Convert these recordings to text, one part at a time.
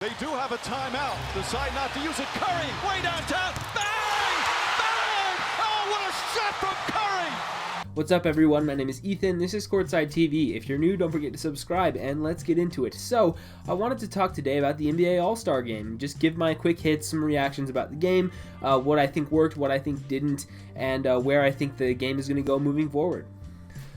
They do have a timeout. Decide not to use it. Curry, way downtown. Bang! Bang! Oh, what a shot from Curry! What's up, everyone? My name is Ethan. This is Courtside TV. If you're new, don't forget to subscribe, and let's get into it. So, I wanted to talk today about the NBA All-Star Game. Just give my quick hits, some reactions about the game, what I think worked, what I think didn't, and where I think the game is going to go moving forward.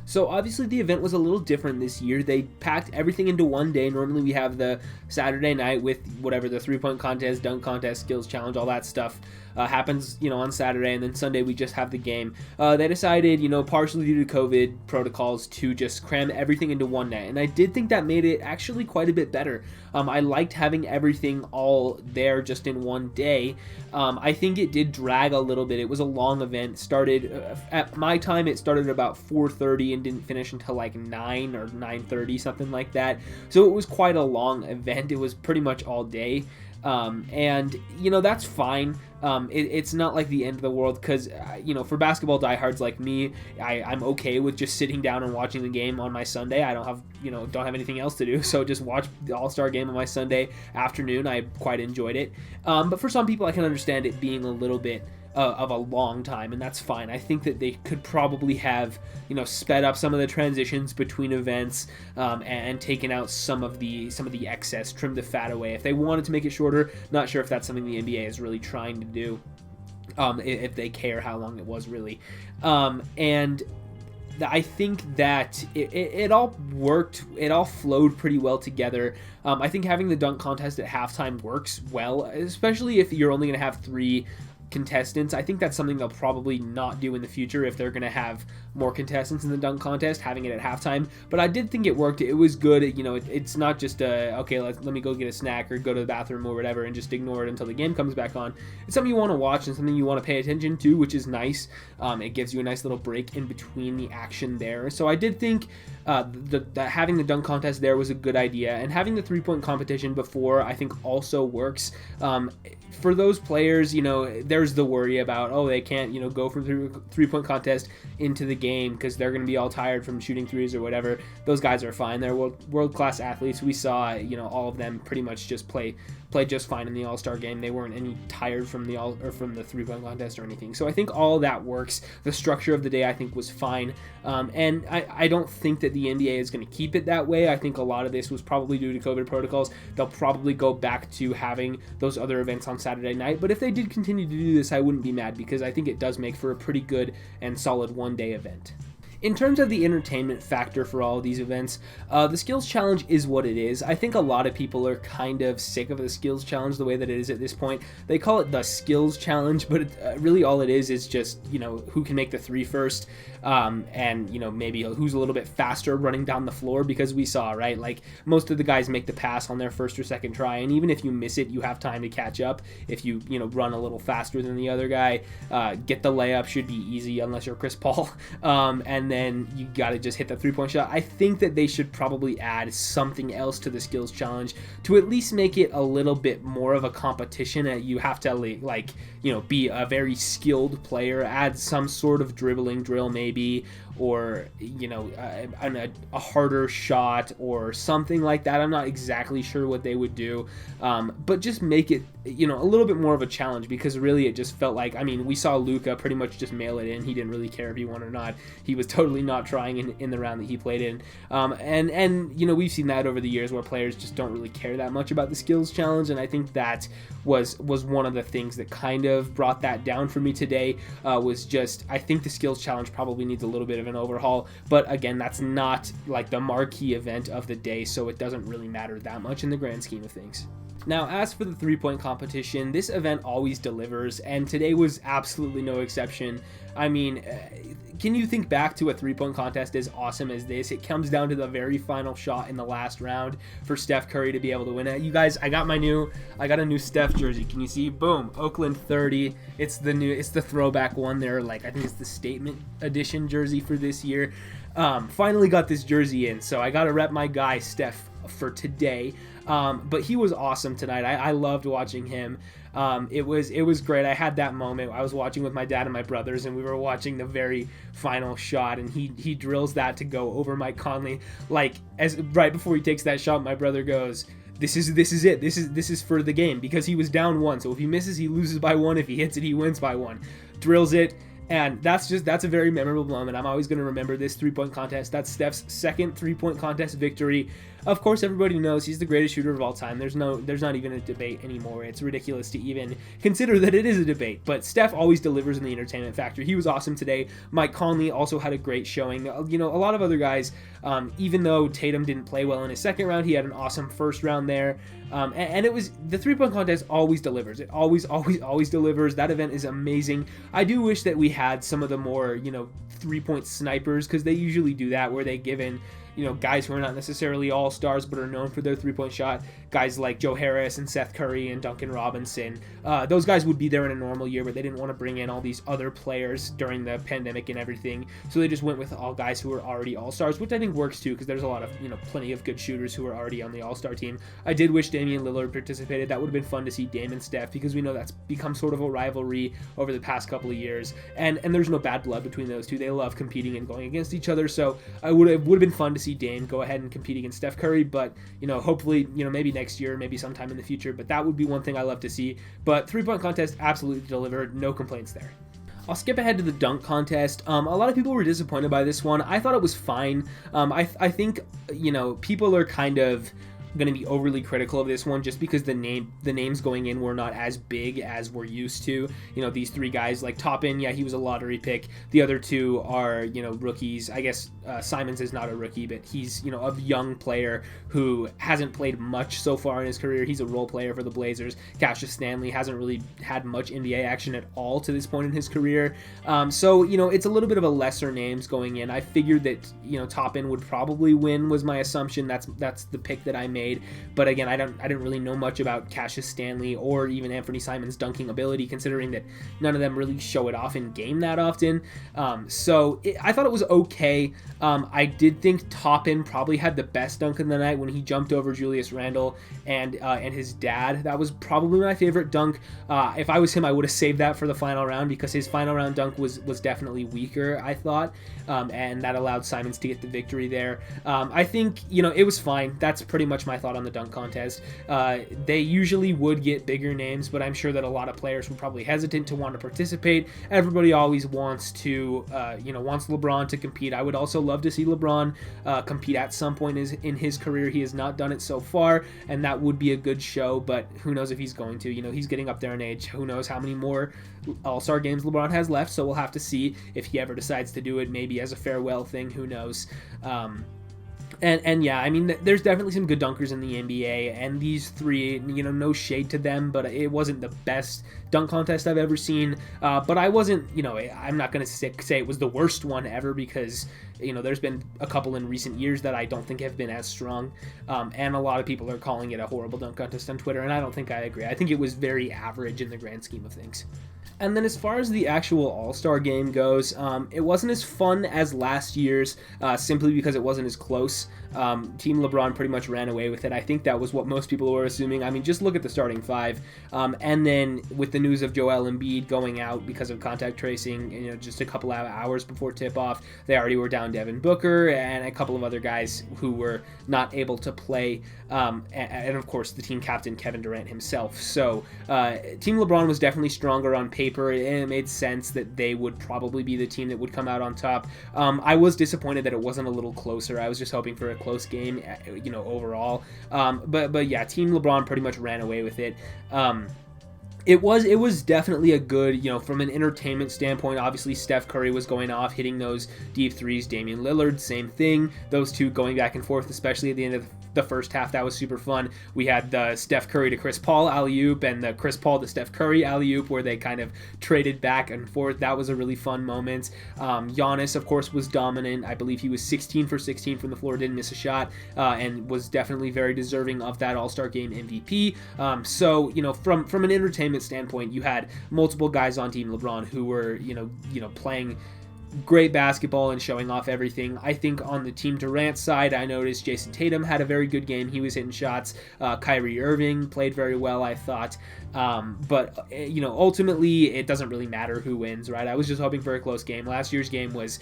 So obviously the event was a little different this year. They packed everything into one day. Normally we have the Saturday night with whatever the three-point contest, dunk contest, skills challenge, all that stuff happens, on Saturday, and then Sunday we just have the game. They decided, partially due to COVID protocols, to just cram everything into one night, and I did think that made it actually quite a bit better. I liked having everything all there just in one day. I think it did drag a little bit. It was a long event. Started at my time, it started about 4:30 and didn't finish until like 9 or 9:30, something like that. So it was quite a long event. It was pretty much all day. And that's fine. It's not like the end of the world because, for basketball diehards like me, I'm okay with just sitting down and watching the game on my Sunday. I don't have anything else to do, so just watch the All-Star Game on my Sunday afternoon. I quite enjoyed it. But for some people, I can understand it being a little bit of a long time, and that's fine. I think that they could probably have, sped up some of the transitions between events, and taken out some of the excess, trimmed the fat away. If they wanted to make it shorter, not sure if that's something the NBA is really trying to do, if they care how long it was really. And I think that it all worked. It all flowed pretty well together. I think having the dunk contest at halftime works well, especially if you're only going to have 3 contestants. I think that's something they'll probably not do in the future if they're going to have more contestants in the dunk contest, having it at halftime. But I did think it worked. It was good. It's not just okay, let me go get a snack or go to the bathroom or whatever and just ignore it until the game comes back on. It's something you want to watch and something you want to pay attention to, which is nice. It gives you a nice little break in between the action there. So I did think that having the dunk contest there was a good idea, and having the three-point competition before I think also works. For those players, there's the worry about, they can't, go from three-point contest into the game because they're going to be all tired from shooting threes or whatever. Those guys are fine. They're world-class athletes. We saw, all of them pretty much just play just fine in the All-Star Game. They weren't any tired from the three-point contest or anything. So I think all that works. The structure of the day I think was fine. And I don't think that the NBA is going to keep it that way. I think a lot of this was probably due to COVID protocols. They'll probably go back to having those other events on Saturday night. But if they did continue to do this, I wouldn't be mad because I think it does make for a pretty good and solid one-day event. In terms of the entertainment factor for all of these events, the skills challenge is what it is. I think a lot of people are kind of sick of the skills challenge the way that it is at this point. They call it the skills challenge, but really all it is just, who can make the 3 first, and, maybe who's a little bit faster running down the floor, because we saw, right, like most of the guys make the pass on their first or second try, and even if you miss it, you have time to catch up. If you, run a little faster than the other guy, get the layup should be easy unless you're Chris Paul, and then you got to just hit the 3-point shot. I think that they should probably add something else to the skills challenge to at least make it a little bit more of a competition. You have to be a very skilled player, add some sort of dribbling drill maybe, or a harder shot or something like that. I'm not exactly sure what they would do, but just make it a little bit more of a challenge, because really it just felt like, we saw Luka pretty much just mail it in. He didn't really care if he won or not. He was totally not trying in the round that he played in, and we've seen that over the years where players just don't really care that much about the skills challenge, and I think that was one of the things that kind of brought that down for me today. Was just, I think the skills challenge probably needs a little bit of an overhaul, but again, that's not like the marquee event of the day, so it doesn't really matter that much in the grand scheme of things. Now, as for the 3-point competition, this event always delivers, and today was absolutely no exception. Can you think back to a 3-point contest as awesome as this? It comes down to the very final shot in the last round for Steph Curry to be able to win it. You guys, I got a new Steph jersey. Can you see? Boom, Oakland 30. It's the throwback one there. I think it's the statement edition jersey for this year. Finally got this jersey in, so I got to rep my guy Steph for today. But he was awesome tonight. I loved watching him. It was great. I had that moment. I was watching with my dad and my brothers, and we were watching the very final shot, and he drills that to go over Mike Conley. Right before he takes that shot, my brother goes, this is it. This is for the game, because he was down 1. So if he misses, he loses by 1. If he hits it, he wins by 1. Drills it. And that's a very memorable moment. I'm always going to remember this 3-point contest. That's Steph's second 3-point contest victory. Of course, everybody knows he's the greatest shooter of all time. There's not even a debate anymore. It's ridiculous to even consider that it is a debate. But Steph always delivers in the entertainment factor. He was awesome today. Mike Conley also had a great showing. You know, a lot of other guys, even though Tatum didn't play well in his second round, he had an awesome first round there. And it was, the 3-point contest always delivers. It always delivers. That event is amazing. I do wish that we had some of the more, 3-point snipers, because they usually do that, where they give in, guys who are not necessarily all-stars but are known for their 3-point shot. Guys like Joe Harris and Seth Curry and Duncan Robinson. Those guys would be there in a normal year, but they didn't want to bring in all these other players during the pandemic and everything. So they just went with all guys who were already all-stars, which I think works too, because there's a lot of, plenty of good shooters who are already on the all-star team. I did wish Damian Lillard participated. That would have been fun to see Dame and Steph, because we know that's become sort of a rivalry over the past couple of years. And there's no bad blood between those two. They love competing and going against each other. So it would have been fun to see Dame go ahead and compete against Steph Curry, but hopefully, maybe next year, maybe sometime in the future, but that would be one thing I love to see. But 3-point contest absolutely delivered, no complaints there. I'll skip ahead to the dunk contest. A lot of people were disappointed by this one. I thought it was fine. I think people are kind of going to be overly critical of this one, just because the names going in were not as big as we're used to. These 3 guys, like Toppin, yeah, he was a lottery pick. The other 2 are rookies. I guess Simons is not a rookie, but he's a young player who hasn't played much so far in his career. He's a role player for the Blazers. Cassius Stanley hasn't really had much NBA action at all to this point in his career. So it's a little bit of a lesser names going in. I figured that Toppin would probably win, was my assumption. That's the pick that I made. But again, I didn't really know much about Cassius Stanley or even Anthony Simons' dunking ability, considering that none of them really show it off in game that often. I thought it was okay. I did think Toppin probably had the best dunk of the night when he jumped over Julius Randle and his dad. That was probably my favorite dunk. If I was him, I would have saved that for the final round, because his final round dunk was definitely weaker, I thought, and that allowed Simons to get the victory there. I think it was fine. That's pretty much my thought on the dunk contest. They usually would get bigger names, but I'm sure that a lot of players were probably hesitant to want to participate. Everybody always wants to, wants LeBron to compete. I would also love to see LeBron compete at some point in his career. He has not done it so far, and that would be a good show, but who knows if he's going to. He's getting up there in age. Who knows how many more All-Star games LeBron has left, so we'll have to see if he ever decides to do it, maybe as a farewell thing. Who knows? And yeah, I mean, there's definitely some good dunkers in the NBA, and these 3, no shade to them, but it wasn't the best dunk contest I've ever seen. But I wasn't, I'm not going to say it was the worst one ever, because, there's been a couple in recent years that I don't think have been as strong. And a lot of people are calling it a horrible dunk contest on Twitter, and I don't think I agree. I think it was very average in the grand scheme of things. And then as far as the actual All-Star game goes, it wasn't as fun as last year's, simply because it wasn't as close. Team LeBron pretty much ran away with it. I think that was what most people were assuming. I mean, just look at the starting 5. And then with the news of Joel Embiid going out because of contact tracing, just a couple of hours before tip-off, they already were down Devin Booker and a couple of other guys who were not able to play. And of course, the team captain, Kevin Durant himself. So Team LeBron was definitely stronger on paper, and it made sense that they would probably be the team that would come out on top. I was disappointed that it wasn't a little closer. I was just hoping for a close game, overall. But yeah, Team LeBron pretty much ran away with it. It was definitely a good, from an entertainment standpoint. Obviously, Steph Curry was going off, hitting those deep threes. Damian Lillard, same thing. Those two going back and forth, especially at the end of the first half. That was super fun. We had the Steph Curry to Chris Paul alley-oop and the Chris Paul to Steph Curry alley-oop, where they kind of traded back and forth. That was a really fun moment. Giannis, of course, was dominant. I believe he was 16 for 16 from the floor, didn't miss a shot, and was definitely very deserving of that All-Star Game MVP. So, from an entertainment standpoint, you had multiple guys on Team LeBron who were, playing great basketball and showing off everything. I think on the Team Durant side, I noticed Jason Tatum had a very good game. He was hitting shots. Kyrie Irving played very well, I thought. But ultimately, it doesn't really matter who wins, right? I was just hoping for a close game. Last year's game was,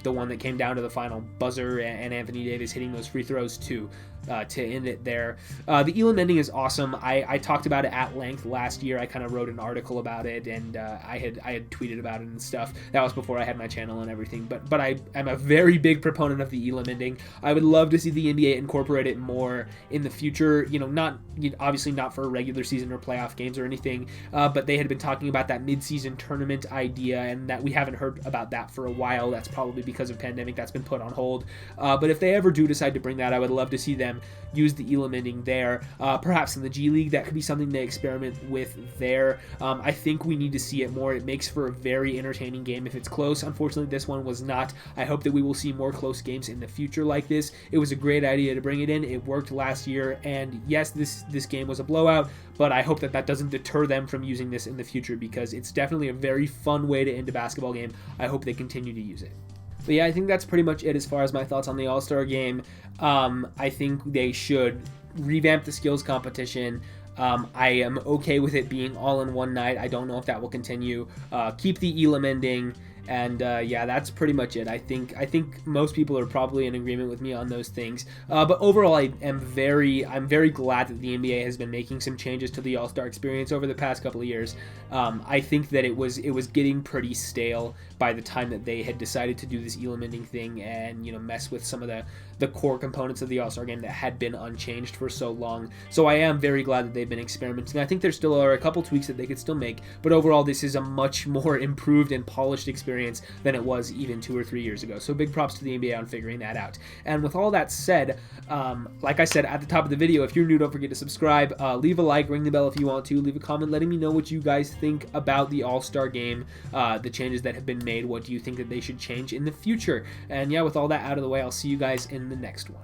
the one that came down to the final buzzer and Anthony Davis hitting those free throws to to end it there. The Elam ending is awesome. I talked about it at length last year. I kind of wrote an article about it, and I had tweeted about it and stuff. That was before I had my channel and everything. But I'm a very big proponent of the Elam ending. I would love to see the NBA incorporate it more in the future. Obviously not for regular season or playoff games or anything. But they had been talking about that mid-season tournament idea, and that we haven't heard about that for a while. That's probably because of pandemic. That's been put on hold. But if they ever do decide to bring that, I would love to see them use the Elam ending there. Perhaps in the G League, that could be something they experiment with there. I think we need to see it more. It makes for a very entertaining game if it's close. Unfortunately, this one was not. I hope that we will see more close games in the future like this. It was a great idea to bring it in. It worked last year, and yes, this game was a blowout, but I hope that doesn't deter them from using this in the future, because it's definitely a very fun way to end a basketball game. I hope they continue to use it. But yeah, I think that's pretty much it as far as my thoughts on the All-Star game. I think they should revamp the skills competition. I am okay with it being all in one night. I don't know if that will continue. Keep the Elam ending. And yeah, that's pretty much it. I think most people are probably in agreement with me on those things. But overall, I'm very glad that the NBA has been making some changes to the All-Star experience over the past couple of years. I think that it was getting pretty stale by the time that they had decided to do this Elam ending thing and mess with some of the core components of the All-Star game that had been unchanged for so long. So I am very glad that they've been experimenting. I think there still are a couple tweaks that they could still make, but overall this is a much more improved and polished experience than it was even 2 or 3 years ago. So big props to the NBA on figuring that out. And with all that said, like I said at the top of the video, if you're new, don't forget to subscribe, leave a like, ring the bell if you want to, leave a comment letting me know what you guys think about the All-Star game, the changes that have been made. What do you think that they should change in the future? And yeah, with all that out of the way, I'll see you guys in the next one.